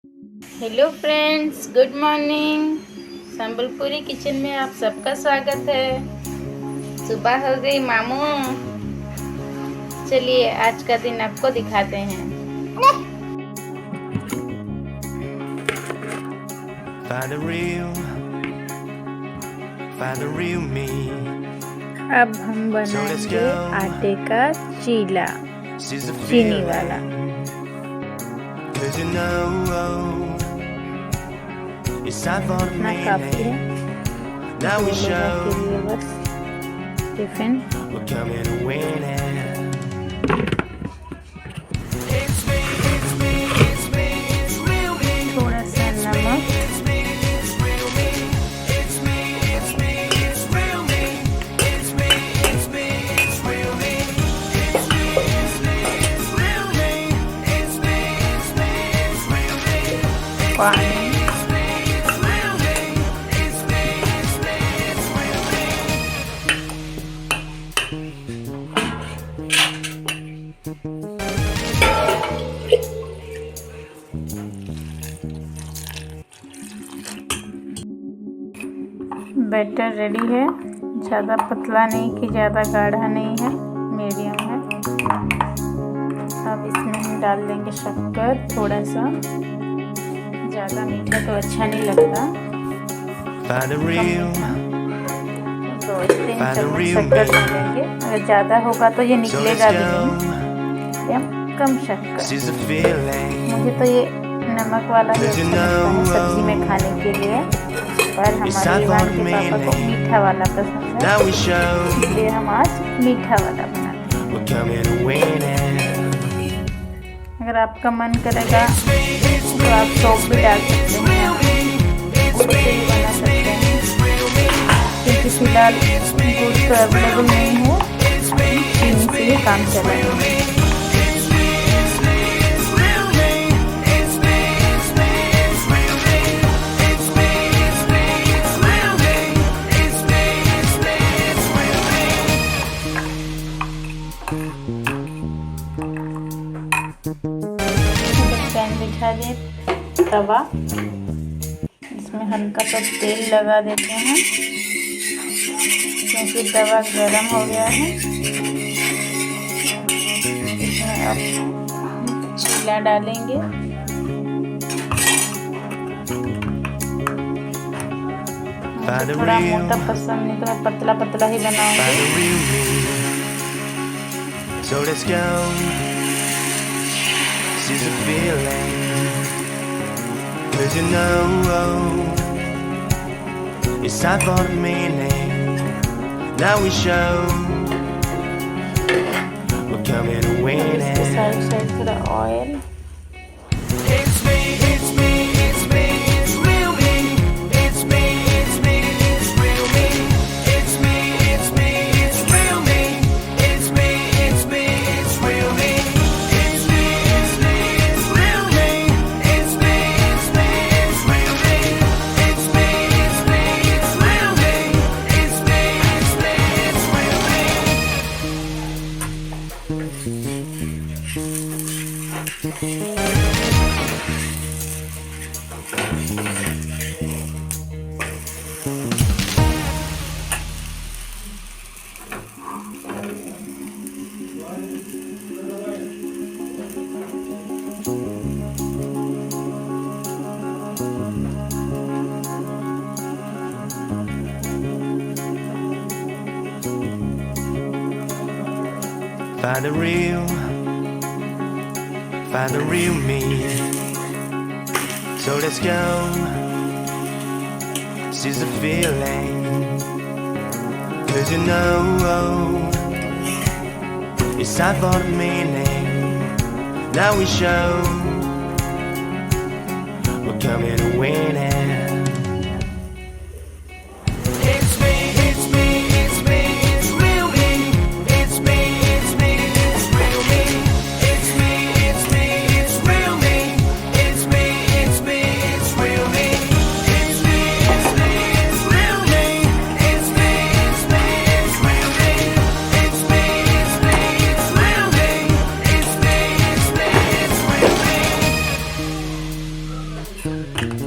Hello friends, good morning. Sambalpuri kitchen में आप सबका स्वागत है। सुबह हो गई मामू। चलिए आज का दिन आपको दिखाते हैं। अब हम बनाएंगे आटे का चीला, चीनी वाला। इतना काफी है दो लोगों के लिए बस टिफिन। थोड़ा सा नमक, पानी, बैटर रेडी है। ज़्यादा पतला नहीं कि ज़्यादा गाढ़ा नहीं है, मीडियम है। अब इसमें हम डाल देंगे शक्कर, थोड़ा सा। ज़्यादा मीठा तो अच्छा नहीं लगता। तो 3 चम्मच शक्कर डालेंगे। अगर ज़्यादा होगा तो ये निकलेगा भी नहीं। या कम शक्कर। मुझे तो ये नमक वाला ही अच्छा लगता है सब्जी में खाने के लिए, पर हमारे इवान के पापा को मीठा वाला पसंद है, इसलिए हम आज मीठा वाला बनाते हैं। अगर आपका मन करेगा तो आप सौंफ भी डाल सकते हैं, गुड़ से भी बना सकते हैं, क्योंकि फिलहाल गुड़ तो अवेलेबल नहीं है, चीनी से ही काम चलाएंगे। पैन बिठा दें, तवा, इसमें हल्का सा तेल लगा देते हैं क्योंकि तवा गरम हो गया है। इसमें अब चीला डालेंगे। मुझे थोड़ा मोटा पसंद नहीं तो मैं पतला पतला ही बनाऊंगी। Is a feeling, 'cause you know it's time for the meaning. Now we show we're coming to win it. Side थोड़ा oil, It's me, it's me, it's me, it's real me. It's me, it's me, it's real me. It's me, it's me, it's real me. It's me, it's me, it's real me. Find the real me. So let's go. Seize the feeling, 'cause you know it's time for the meaning. Now we show we're coming to win it. एक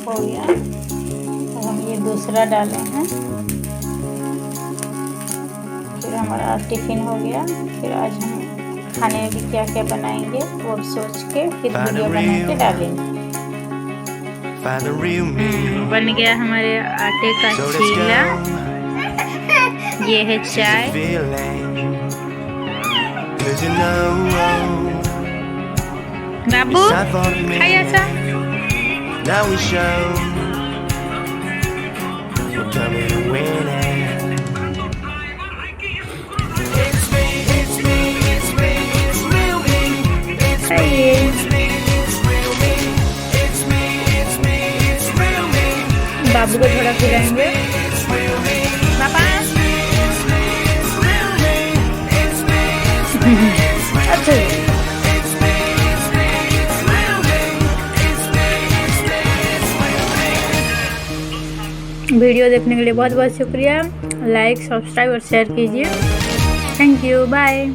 हो गया, अब हम ये दूसरा डाले हैं। फिर हमारा टिफिन हो गया। फिर आज हम खाने में भी क्या क्या बनाएंगे वो अब सोच के फिर वीडियो बना के डालेंगे। बन गया हमारे आटे का चीला। ये है चाय। बाबू खाया सा। Now we show we're coming to win it. It's me, it's me, it's me, it's real me. It's me, it's me, it's real me. It's me, it's me, it's real me. बाबू को थोड़ा खिलाएंगे। It's real me. पापा It's me, it's real me. It's me, it's me, it's real अच्छा me. It's me, it's me, it's real me. It's me, it's me, it's real me. Video देखने के लिए बहुत बहुत शुक्रिया। लाइक, सब्सक्राइब और share कीजिए। Thank you, bye.